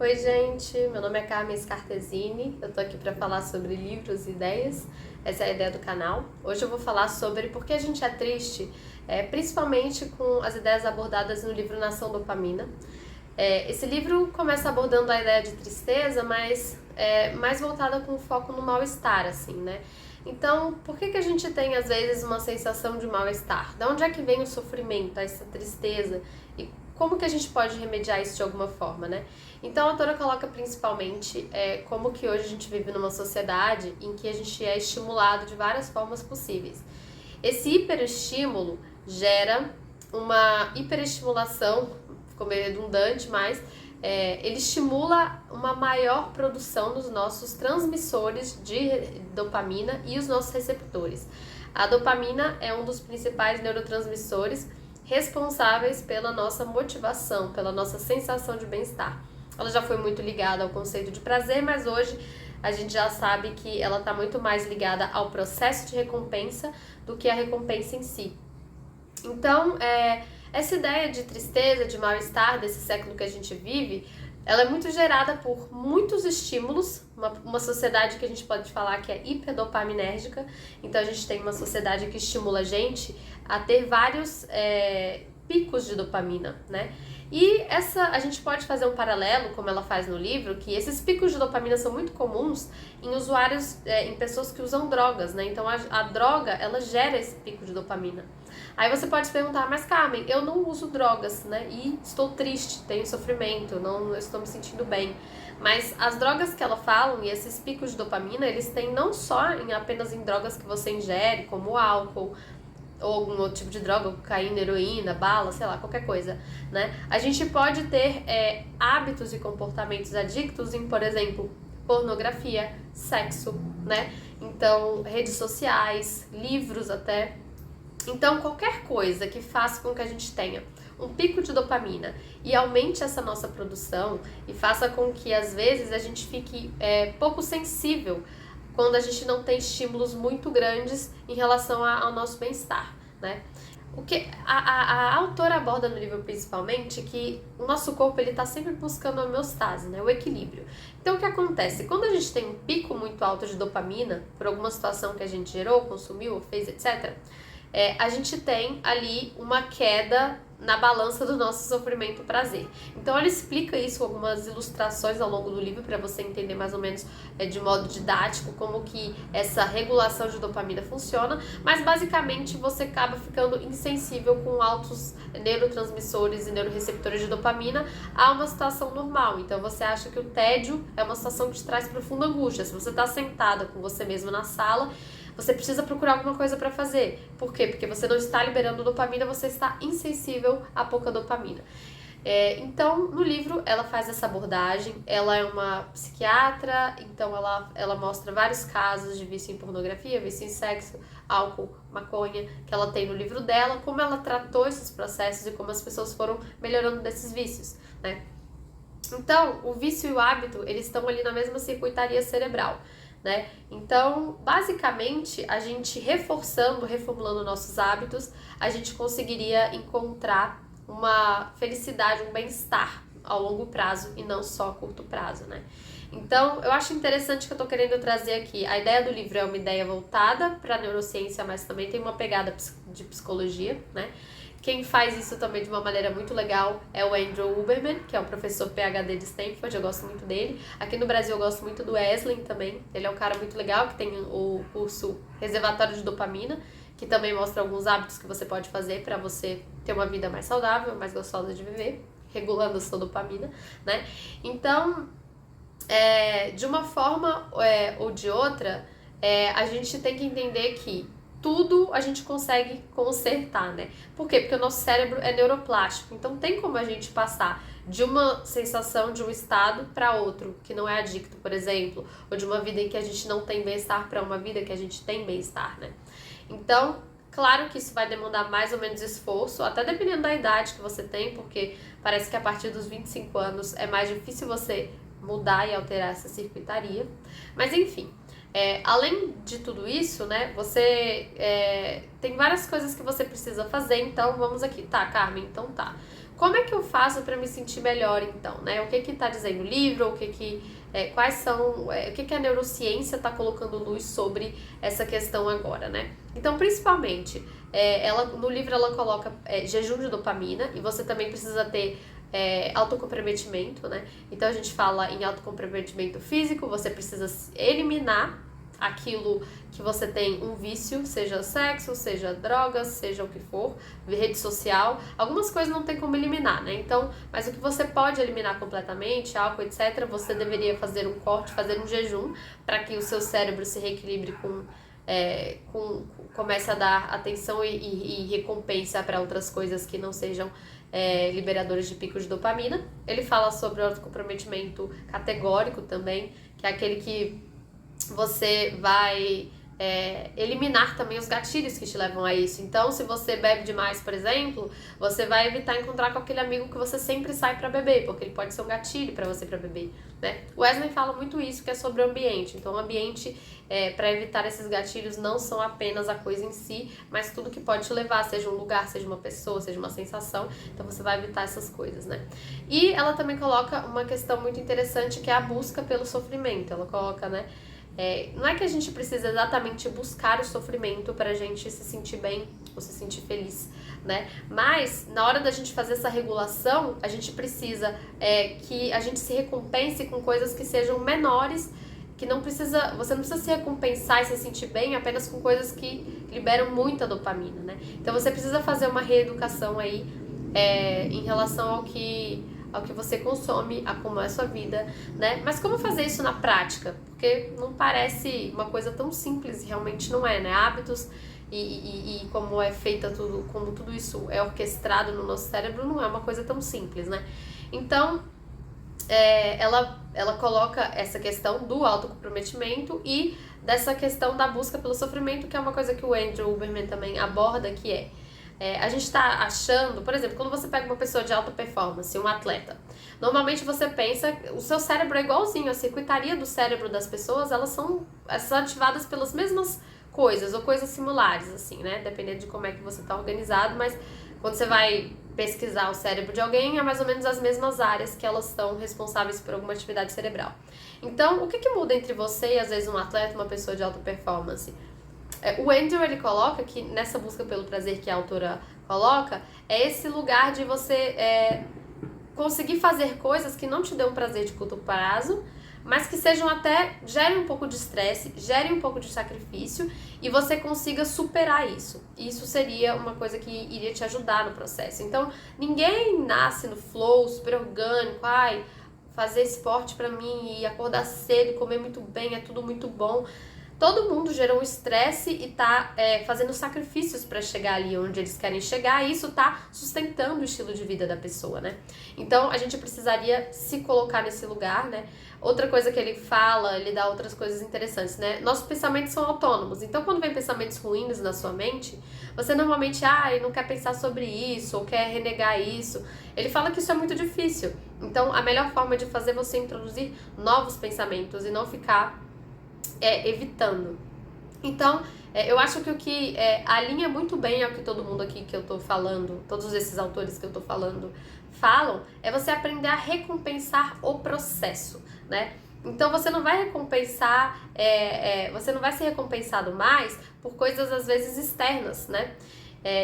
Oi, gente, meu nome é Carmen Scartesini, eu tô aqui para falar sobre livros e ideias, essa é a ideia do canal. Hoje eu vou falar sobre por que a gente é triste, principalmente com as ideias abordadas no livro Nação Dopamina. Esse livro começa abordando a ideia de tristeza, mas mais voltada com foco no mal-estar, assim, né? Então, por que a gente tem às vezes uma sensação de mal-estar? De onde é que vem o sofrimento, essa tristeza? E como que a gente pode remediar isso de alguma forma, né? Então a autora coloca principalmente como que hoje a gente vive numa sociedade em que a gente é estimulado de várias formas possíveis. Esse hiperestímulo gera uma hiperestimulação, ficou meio redundante, mas ele estimula uma maior produção dos nossos transmissores de dopamina e os nossos receptores. A dopamina é um dos principais neurotransmissores responsáveis pela nossa motivação, pela nossa sensação de bem-estar. Ela já foi muito ligada ao conceito de prazer, mas hoje a gente já sabe que ela está muito mais ligada ao processo de recompensa do que a recompensa em si. Então, essa ideia de tristeza, de mal-estar desse século que a gente vive, ela é muito gerada por muitos estímulos, uma sociedade que a gente pode falar que é hiperdopaminérgica. Então a gente tem uma sociedade que estimula a gente a ter vários picos de dopamina, né? E a gente pode fazer um paralelo, como ela faz no livro, que esses picos de dopamina são muito comuns em usuários, em pessoas que usam drogas, né? Então a droga, ela gera esse pico de dopamina. Aí você pode se perguntar, mas Carmen, eu não uso drogas, né? E estou triste, tenho sofrimento, não estou me sentindo bem. Mas as drogas que ela fala, e esses picos de dopamina, eles têm não só apenas em drogas que você ingere, como álcool, ou algum outro tipo de droga, cocaína, heroína, bala, sei lá, qualquer coisa, né? A gente pode ter hábitos e comportamentos adictos em, por exemplo, pornografia, sexo, né? Então, redes sociais, livros até. Então, qualquer coisa que faça com que a gente tenha um pico de dopamina e aumente essa nossa produção e faça com que, às vezes, a gente fique pouco sensível quando a gente não tem estímulos muito grandes em relação ao nosso bem-estar, né? O que a autora aborda no livro principalmente que o nosso corpo ele está sempre buscando a homeostase, né? O equilíbrio. Então o que acontece? Quando a gente tem um pico muito alto de dopamina por alguma situação que a gente gerou, consumiu, fez, etc., a gente tem ali uma queda na balança do nosso sofrimento e prazer. Então ela explica isso com algumas ilustrações ao longo do livro para você entender mais ou menos de modo didático como que essa regulação de dopamina funciona, mas basicamente você acaba ficando insensível com altos neurotransmissores e neuroreceptores de dopamina a uma situação normal. Então você acha que o tédio é uma situação que te traz profunda angústia. Se você está sentada com você mesmo na sala, você precisa procurar alguma coisa para fazer. Por quê? Porque você não está liberando dopamina, você está insensível a pouca dopamina. Então, no livro, ela faz essa abordagem. Ela é uma psiquiatra, então ela mostra vários casos de vício em pornografia, vício em sexo, álcool, maconha, que ela tem no livro dela, como ela tratou esses processos e como as pessoas foram melhorando desses vícios, né? Então, o vício e o hábito, eles estão ali na mesma circuitaria cerebral, né? Então, basicamente, a gente reformulando nossos hábitos, a gente conseguiria encontrar uma felicidade, um bem-estar ao longo prazo e não só a curto prazo, né? Então, eu acho interessante que eu tô querendo trazer aqui. A ideia do livro é uma ideia voltada para a neurociência, mas também tem uma pegada de psicologia, né? Quem faz isso também de uma maneira muito legal é o Andrew Huberman, que é um professor PhD de Stanford, eu gosto muito dele. Aqui no Brasil eu gosto muito do Wesley também, ele é um cara muito legal, que tem o curso Reservatório de Dopamina, que também mostra alguns hábitos que você pode fazer para você ter uma vida mais saudável, mais gostosa de viver, regulando a sua dopamina, né? Então, de uma forma ou de outra, a gente tem que entender que tudo a gente consegue consertar, né? Por quê? Porque o nosso cérebro é neuroplástico, então tem como a gente passar de uma sensação, de um estado para outro, que não é adicto, por exemplo, ou de uma vida em que a gente não tem bem-estar para uma vida que a gente tem bem-estar, né? Então, claro que isso vai demandar mais ou menos esforço, até dependendo da idade que você tem, porque parece que a partir dos 25 anos é mais difícil você mudar e alterar essa circuitaria, mas enfim. Além de tudo isso, né, você tem várias coisas que você precisa fazer, então vamos aqui, tá, Carmen, então tá. como é que eu faço para me sentir melhor então, né? O que está dizendo o livro, quais são, o que a neurociência está colocando luz sobre essa questão agora, né? Então, principalmente, no livro ela coloca jejum de dopamina, e você também precisa ter autocomprometimento, né? Então a gente fala em autocomprometimento físico, você precisa eliminar aquilo que você tem um vício, seja sexo, seja drogas, seja o que for, rede social, algumas coisas não tem como eliminar, né? Então, mas o que você pode eliminar completamente, álcool, etc., você deveria fazer um corte, fazer um jejum, para que o seu cérebro se reequilibre comece a dar atenção e recompensa para outras coisas que não sejam liberadores de picos de dopamina. Ele fala sobre o autocomprometimento categórico também, que é aquele que você vai eliminar também os gatilhos que te levam a isso. Então, se você bebe demais, por exemplo, você vai evitar encontrar com aquele amigo que você sempre sai para beber, porque ele pode ser um gatilho para você para beber, né? O Wesley fala muito isso, que é sobre o ambiente. Então, o ambiente, para evitar esses gatilhos, não são apenas a coisa em si, mas tudo que pode te levar, seja um lugar, seja uma pessoa, seja uma sensação. Então, você vai evitar essas coisas, né? E ela também coloca uma questão muito interessante, que é a busca pelo sofrimento. Ela coloca, né? Não é que a gente precisa exatamente buscar o sofrimento pra gente se sentir bem ou se sentir feliz, né? Mas, na hora da gente fazer essa regulação, a gente precisa que a gente se recompense com coisas que sejam menores, que você não precisa se recompensar e se sentir bem apenas com coisas que liberam muita dopamina, né? Então, você precisa fazer uma reeducação aí em relação ao que você consome, a como é a sua vida, né? Mas como fazer isso na prática? Porque não parece uma coisa tão simples, realmente não é, né? Hábitos e como é feita tudo, como tudo isso é orquestrado no nosso cérebro, não é uma coisa tão simples, né? Então, ela coloca essa questão do autocomprometimento e dessa questão da busca pelo sofrimento, que é uma coisa que o Andrew Huberman também aborda, que a gente está achando, por exemplo, quando você pega uma pessoa de alta performance, um atleta, normalmente você pensa, o seu cérebro é igualzinho, a circuitaria do cérebro das pessoas, elas são ativadas pelas mesmas coisas, ou coisas similares, assim, né? Dependendo de como é que você está organizado, mas quando você vai pesquisar o cérebro de alguém, é mais ou menos as mesmas áreas que elas estão responsáveis por alguma atividade cerebral. Então, o que muda entre você e, às vezes, um atleta, uma pessoa de alta performance? O Andrew, ele coloca que nessa busca pelo prazer que a autora coloca, é esse lugar de você conseguir fazer coisas que não te dão prazer de curto prazo, mas que gerem um pouco de estresse, gerem um pouco de sacrifício e você consiga superar isso. Isso seria uma coisa que iria te ajudar no processo. Então, ninguém nasce no flow, super orgânico, fazer esporte pra mim e acordar cedo, comer muito bem, é tudo muito bom. Todo mundo gerou um estresse e tá fazendo sacrifícios para chegar ali onde eles querem chegar, e isso tá sustentando o estilo de vida da pessoa, né? Então, a gente precisaria se colocar nesse lugar, né? Outra coisa que ele fala, ele dá outras coisas interessantes, né? Nossos pensamentos são autônomos, então quando vem pensamentos ruins na sua mente, você normalmente, não quer pensar sobre isso, ou quer renegar isso. Ele fala que isso é muito difícil. Então, a melhor forma de fazer é você introduzir novos pensamentos e não ficar evitando. Então, eu acho que o que alinha muito bem ao que todo mundo aqui que eu tô falando, todos esses autores que eu tô falando, falam, é você aprender a recompensar o processo, né? Então, você não vai recompensar, você não vai ser recompensado mais por coisas, às vezes, externas, né?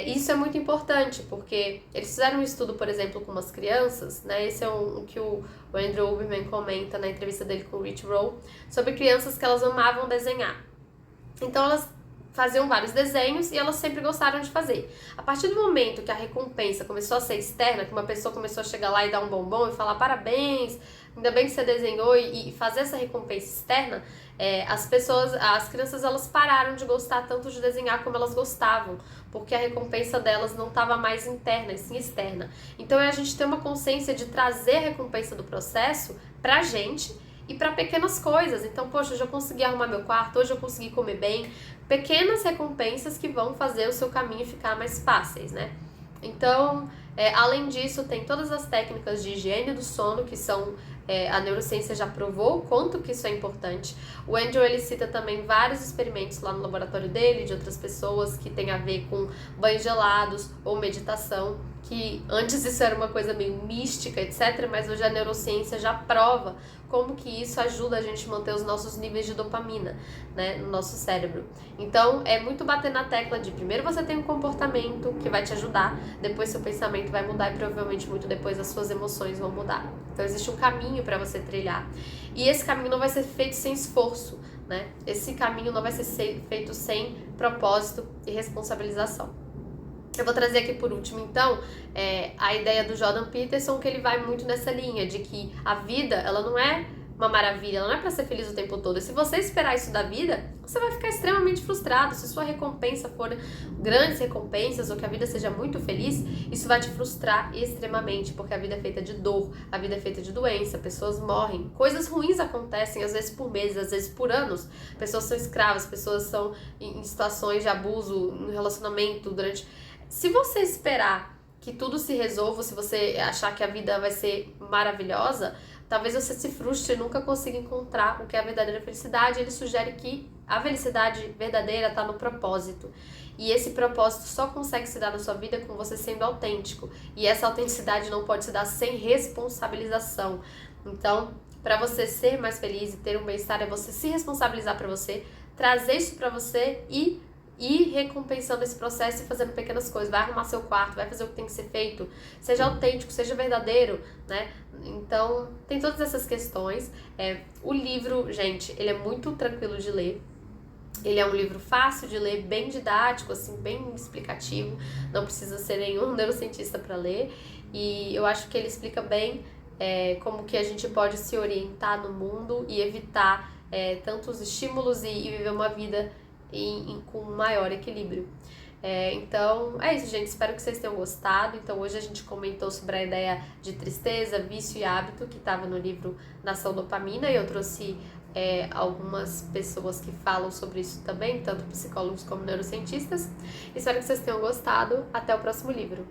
Isso é muito importante, porque eles fizeram um estudo, por exemplo, com umas crianças, né? Esse é um que o Andrew Huberman comenta na entrevista dele com o Rich Roll, sobre crianças que elas amavam desenhar. Então, elas faziam vários desenhos e elas sempre gostaram de fazer. A partir do momento que a recompensa começou a ser externa, que uma pessoa começou a chegar lá e dar um bombom e falar parabéns, ainda bem que você desenhou, e fazer essa recompensa externa, as crianças, elas pararam de gostar tanto de desenhar como elas gostavam, porque a recompensa delas não estava mais interna, e sim externa. Então, a gente tem uma consciência de trazer a recompensa do processo pra gente e para pequenas coisas. Então, poxa, hoje eu consegui arrumar meu quarto, hoje eu consegui comer bem. Pequenas recompensas que vão fazer o seu caminho ficar mais fáceis, né? Então, além disso, tem todas as técnicas de higiene do sono, que são, a neurociência já provou o quanto que isso é importante. O Andrew, ele cita também vários experimentos lá no laboratório dele, de outras pessoas, que tem a ver com banhos gelados ou meditação. que antes isso era uma coisa meio mística, etc., mas hoje a neurociência já prova como que isso ajuda a gente a manter os nossos níveis de dopamina, né, no nosso cérebro. Então, é muito bater na tecla de primeiro você tem um comportamento que vai te ajudar, depois seu pensamento vai mudar e provavelmente muito depois as suas emoções vão mudar. Então, existe um caminho para você trilhar. E esse caminho não vai ser feito sem esforço, né? Esse caminho não vai ser feito sem propósito e responsabilização. Eu vou trazer aqui por último, então, a ideia do Jordan Peterson, que ele vai muito nessa linha de que a vida, ela não é uma maravilha, ela não é para ser feliz o tempo todo. E se você esperar isso da vida, você vai ficar extremamente frustrado. Se sua recompensa for grandes recompensas ou que a vida seja muito feliz, isso vai te frustrar extremamente, porque a vida é feita de dor, a vida é feita de doença, pessoas morrem, coisas ruins acontecem, às vezes por meses, às vezes por anos. Pessoas são escravas, pessoas são em situações de abuso, no relacionamento, durante... Se você esperar que tudo se resolva, se você achar que a vida vai ser maravilhosa, talvez você se frustre e nunca consiga encontrar o que é a verdadeira felicidade. Ele sugere que a felicidade verdadeira está no propósito. E esse propósito só consegue se dar na sua vida com você sendo autêntico. E essa autenticidade não pode se dar sem responsabilização. Então, para você ser mais feliz e ter um bem-estar, é você se responsabilizar para você, trazer isso para você e ir recompensando esse processo e fazendo pequenas coisas. Vai arrumar seu quarto, vai fazer o que tem que ser feito, seja autêntico, seja verdadeiro, né? Então, tem todas essas questões. O livro, gente, ele é muito tranquilo de ler. Ele é um livro fácil de ler, bem didático, assim, bem explicativo. Não precisa ser nenhum neurocientista para ler. E eu acho que ele explica bem como que a gente pode se orientar no mundo e evitar tantos estímulos e viver uma vida com maior equilíbrio. Então, é isso, gente. Espero que vocês tenham gostado. Então, hoje a gente comentou sobre a ideia de tristeza, vício e hábito, que estava no livro Nação Dopamina, e eu trouxe algumas pessoas que falam sobre isso também, tanto psicólogos como neurocientistas. Espero que vocês tenham gostado. Até o próximo livro.